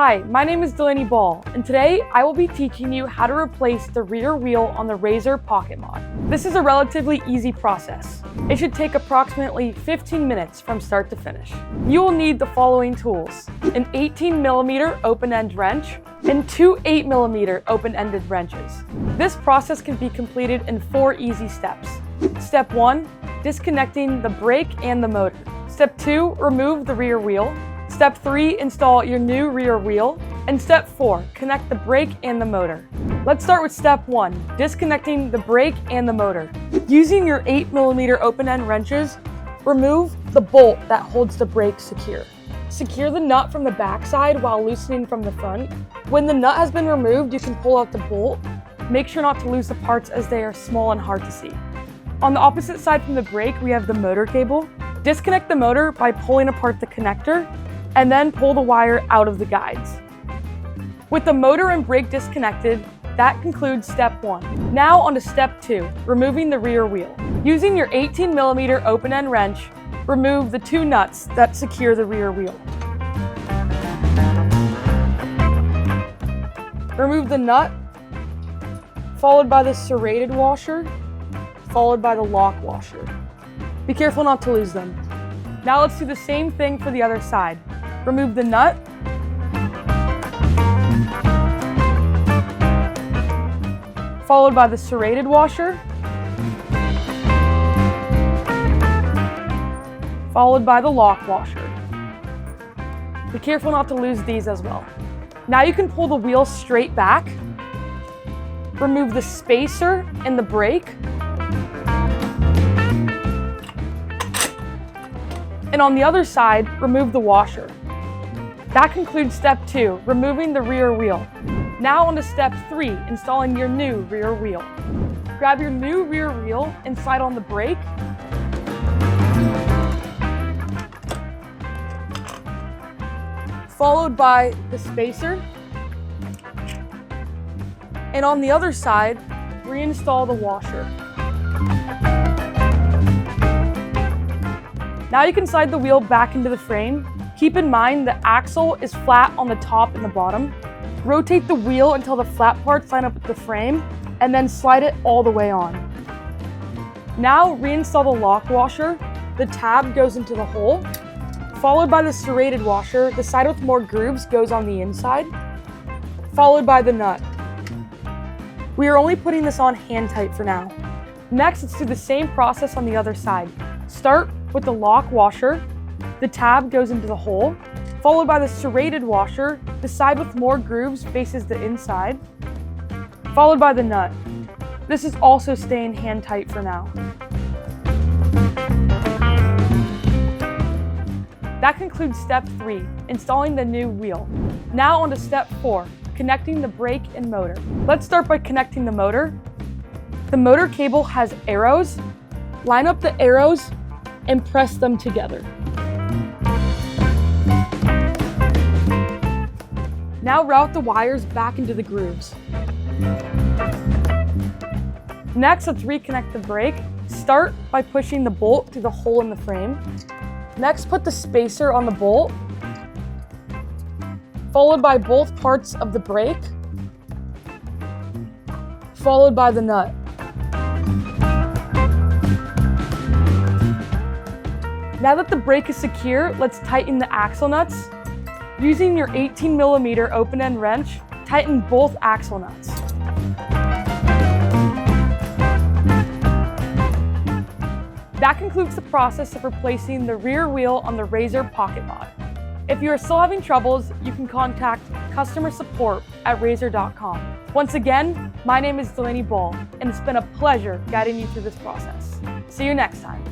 Hi, my name is Delaney Ball, and today I will be teaching you how to replace the rear wheel on the Razor Pocket Mod. This is a relatively easy process. It should take approximately 15 minutes from start to finish. You will need the following tools: an 18mm open-end wrench and two 8mm open-ended wrenches. This process can be completed in 4 easy steps. Step 1, disconnecting the brake and the motor. Step 2, remove the rear wheel. Step 3, install your new rear wheel. And step 4, connect the brake and the motor. Let's start with step 1, disconnecting the brake and the motor. Using your 8mm open-end wrenches, remove the bolt that holds the brake secure. Secure the nut from the backside while loosening from the front. When the nut has been removed, you can pull out the bolt. Make sure not to lose the parts as they are small and hard to see. On the opposite side from the brake, we have the motor cable. Disconnect the motor by pulling apart the connector, and then pull the wire out of the guides. With the motor and brake disconnected, that concludes step 1. Now on to step 2, removing the rear wheel. Using your 18mm open-end wrench, remove the 2 nuts that secure the rear wheel. Remove the nut, followed by the serrated washer, followed by the lock washer. Be careful not to lose them. Now let's do the same thing for the other side. Remove the nut, followed by the serrated washer, followed by the lock washer. Be careful not to lose these as well. Now you can pull the wheel straight back, remove the spacer and the brake, and on the other side, remove the washer. That concludes step 2, removing the rear wheel. Now on to step 3, installing your new rear wheel. Grab your new rear wheel and slide on the brake. Followed by the spacer. And on the other side, reinstall the washer. Now you can slide the wheel back into the frame. Keep in mind the axle is flat on the top and the bottom. Rotate the wheel until the flat parts line up with the frame, and then slide it all the way on. Now reinstall the lock washer. The tab goes into the hole. Followed by the serrated washer, the side with more grooves goes on the inside. Followed by the nut. We are only putting this on hand tight for now. Next, let's do the same process on the other side. Start with the lock washer. The tab goes into the hole, followed by the serrated washer. The side with more grooves faces the inside, followed by the nut. This is also staying hand tight for now. That concludes step 3, installing the new wheel. Now on to step 4, connecting the brake and motor. Let's start by connecting the motor. The motor cable has arrows. Line up the arrows and press them together. Now route the wires back into the grooves. Next, let's reconnect the brake. Start by pushing the bolt through the hole in the frame. Next, put the spacer on the bolt, followed by both parts of the brake, followed by the nut. Now that the brake is secure, let's tighten the axle nuts. Using your 18mm open-end wrench, tighten both axle nuts. That concludes the process of replacing the rear wheel on the Razor Pocket Mod. If you are still having troubles, you can contact customer support at razor.com. Once again, my name is Delaney Ball, and it's been a pleasure guiding you through this process. See you next time.